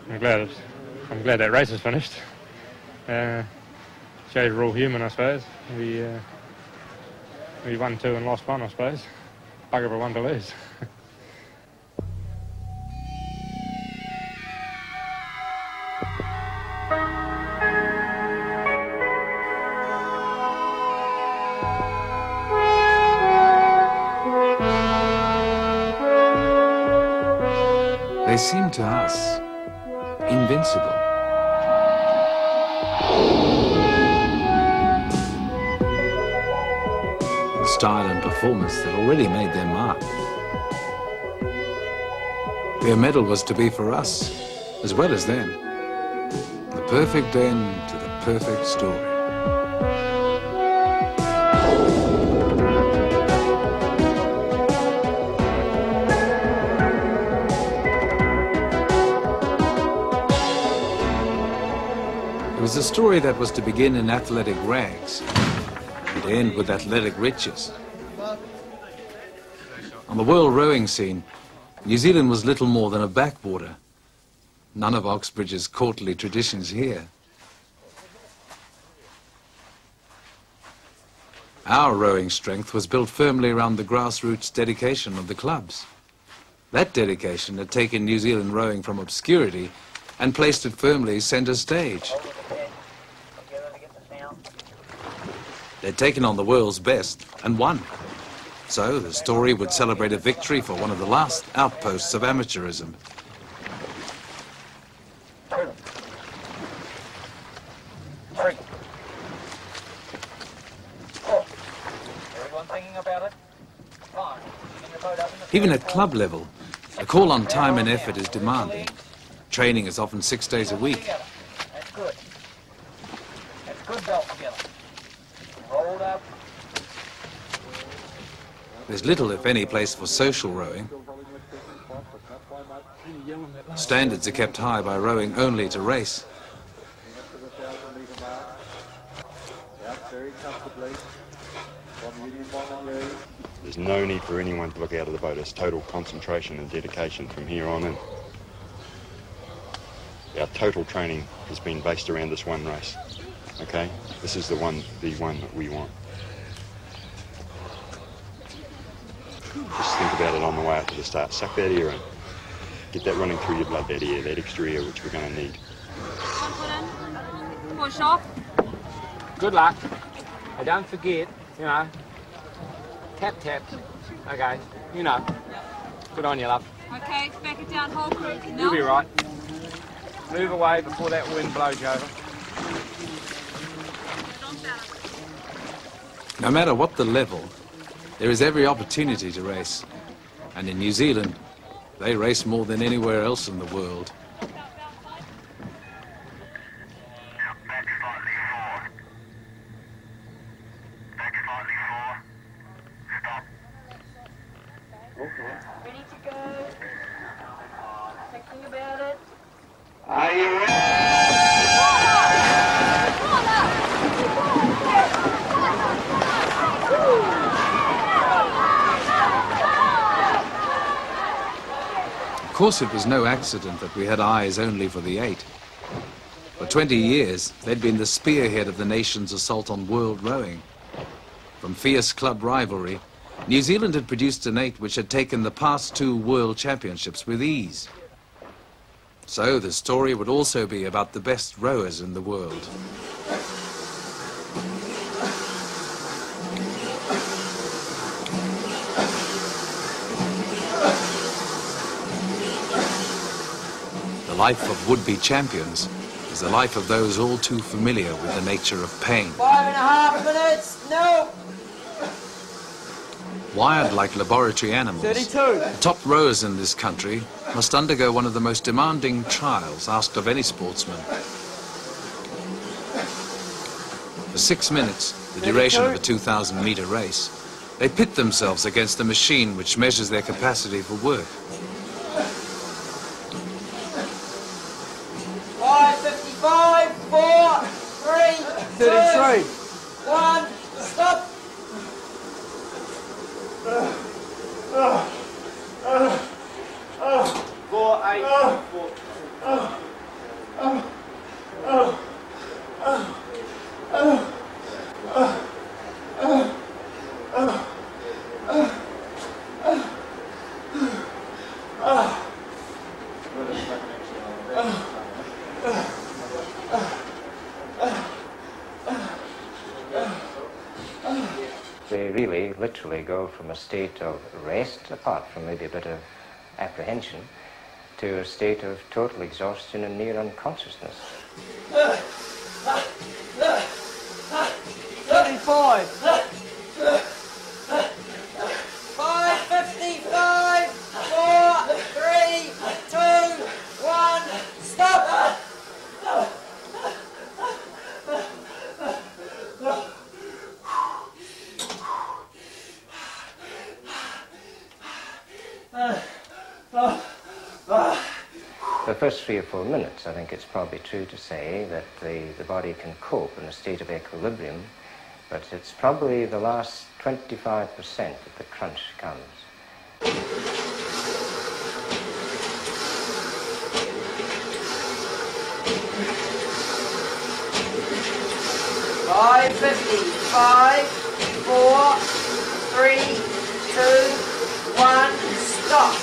I'm glad that race is finished. Shows we're all human, I suppose. We won 2 and lost 1, I suppose. Bugger of a one to lose. They seem to us invincible. Style and performance that already made their mark. Their medal was to be for us, as well as them. The perfect end to the perfect story. It was a story that was to begin in athletic rags and end with athletic riches. On the world rowing scene, New Zealand was little more than a backwater. None of Oxbridge's courtly traditions here. Our rowing strength was built firmly around the grassroots dedication of the clubs. That dedication had taken New Zealand rowing from obscurity and placed it firmly centre stage. They'd taken on the world's best and won. So the story would celebrate a victory for one of the last outposts of amateurism. Even at club level, the call on time and effort is demanding. Training is often 6 days a week. That's good. That's good belt together. Rolled up. There's little, if any, place for social rowing. Standards are kept high by rowing only to race. There's no need for anyone to look out of the boat. It's total concentration and dedication from here on in. Our total training has been based around this one race. Okay? This is the one that we want. Just think about it on the way up to the start. Suck that air in. Get that running through your blood, that air, that extra air which we're going to need. Push off. Good luck. And don't forget, you know, tap, tap. Okay, you know. Good on you, love. Okay, back it down, whole crew. You'll be right. Move away before that wind blows you over. No matter what the level, there is every opportunity to race. And in New Zealand, they race more than anywhere else in the world. Ready to go. Thinking about it. Are you ready? Of course, it was no accident that we had eyes only for the 8. For 20 years, they'd been the spearhead of the nation's assault on world rowing. From fierce club rivalry, New Zealand had produced an 8 which had taken the past 2 world championships with ease. So the story would also be about the best rowers in the world. The life of would-be champions is the life of those all too familiar with the nature of pain. 5.5 minutes. No. Wired like laboratory animals, 32. the top rowers in this country must undergo one of the most demanding trials asked of any sportsman. For 6 minutes, the duration of a 2,000-meter race, they pit themselves against a machine which measures their capacity for work. 5:55, 4, 3, 2, 1, stop. 4, 8, 4. They really, literally go from a state of rest, apart from maybe a bit of apprehension, to a state of total exhaustion and near unconsciousness. 35. 5:55. 4, 3, 2, 1. Stop. The first 3 or 4 minutes, I think it's probably true to say that the body can cope in a state of equilibrium, but it's probably the last 25% that the crunch comes. 5:55. 4, 3, 2, 1. Stop.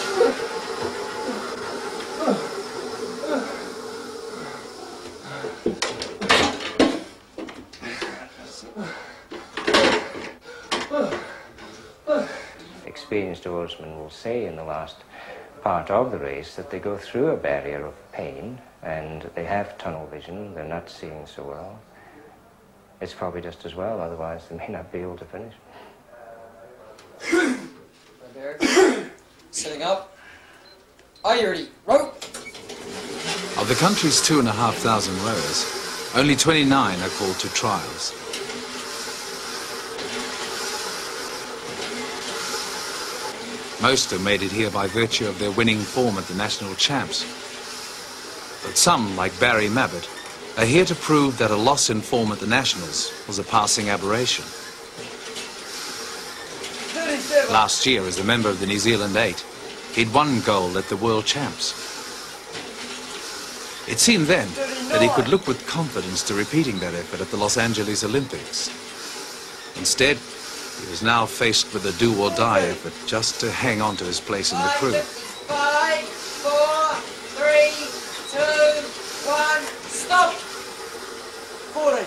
Experienced oarsmen will say in the last part of the race that they go through a barrier of pain and they have tunnel vision, they're not seeing so well. It's probably just as well, otherwise they may not be able to finish. Sitting up. Are you ready? Row. Of the country's 2,500 rowers, only 29 are called to trials. Most have made it here by virtue of their winning form at the national champs. But some, like Barry Mabbott, are here to prove that a loss in form at the nationals was a passing aberration. 37. Last year, as a member of the New Zealand 8, he'd won gold at the World Champs. It seemed then that he could look with confidence to repeating that effort at the Los Angeles Olympics. Instead, he was now faced with a do-or-die effort just to hang on to his place in the crew. 5, 4, 3, 2, 1. Stop. 40.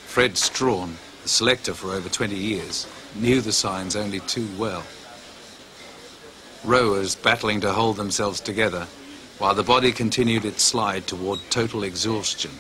Fred Strawn, the selector for over 20 years, knew the signs only too well. Rowers battling to hold themselves together while the body continued its slide toward total exhaustion.